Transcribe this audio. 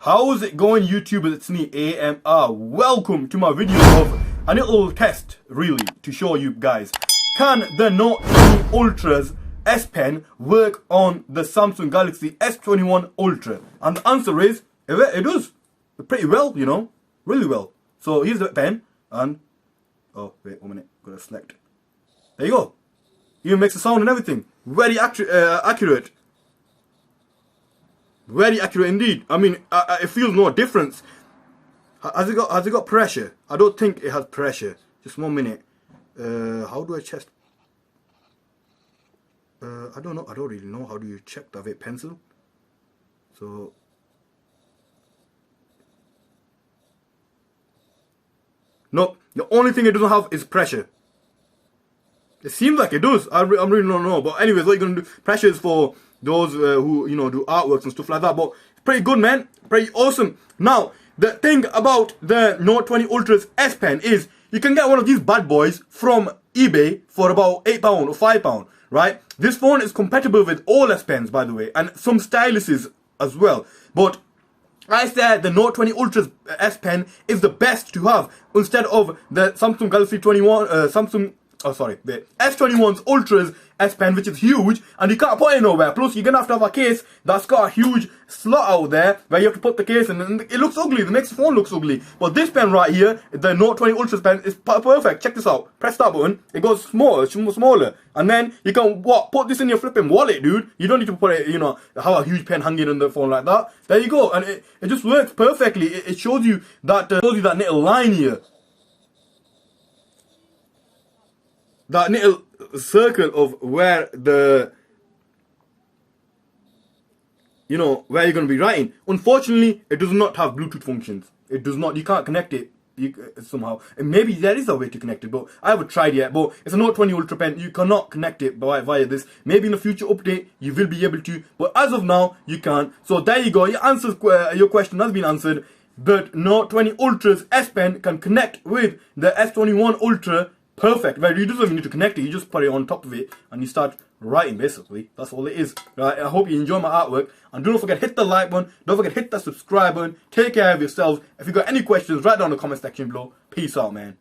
How's it going, YouTube? It's me, AMR. Welcome to my video of a little test, really, to show you guys. Can the Note 20 Ultra's S Pen work on the Samsung Galaxy S21 Ultra? And the answer is, it does. Pretty well, you know. Really well. So here's the pen, and... oh, wait, 1 minute. Gotta select. There you go. Even makes a sound and everything. Very accurate. Very accurate indeed. I mean, it feels no difference. Has it got pressure? I don't think it has pressure. Just 1 minute. How do I check? I don't know. I don't really know. How do you check the vape pencil? So nope. The only thing it doesn't have is pressure. It seems like it does. I really don't know. But anyways, what you're gonna do? Pressure is for those who, you know, do artworks and stuff like that. But it's pretty good, man. Pretty awesome. Now, the thing about the Note 20 Ultra's S Pen is you can get one of these bad boys from eBay for about £8 or £5, right? This phone is compatible with all S Pens, by the way, and some styluses as well. But I said the Note 20 Ultra's S Pen is the best to have instead of the Samsung Galaxy 21, the S21's Ultra's S Pen, which is huge, and you can't put it nowhere. Plus, you're gonna have to have a case that's got a huge slot out there where you have to put the case in, and it looks ugly. The next phone looks ugly. But this pen right here, the Note 20 Ultra's pen, is perfect. Check this out. Press that button. It goes smaller, and then you can put this in your flipping wallet, dude. You don't need to put it, you know, have a huge pen hanging on the phone like that. There you go, and it just works perfectly. It shows you that little line here. That little circle of where where you're going to be writing. Unfortunately, it does not have Bluetooth functions. It does not. You can't connect it somehow. And maybe there is a way to connect it, but I haven't tried yet. But it's a Note 20 Ultra pen. You cannot connect it via this. Maybe in a future update, you will be able to. But as of now, you can't. So there you go. Your question has been answered. The Note 20 Ultra's S Pen can connect with the S21 Ultra. Perfect. Right, you don't even need to connect it. You just put it on top of it and you start writing, basically. That's all it is. Right, I hope you enjoy my artwork. And don't forget, hit the like button. Don't forget, hit the subscribe button. Take care of yourselves. If you got any questions, write down in the comment section below. Peace out, man.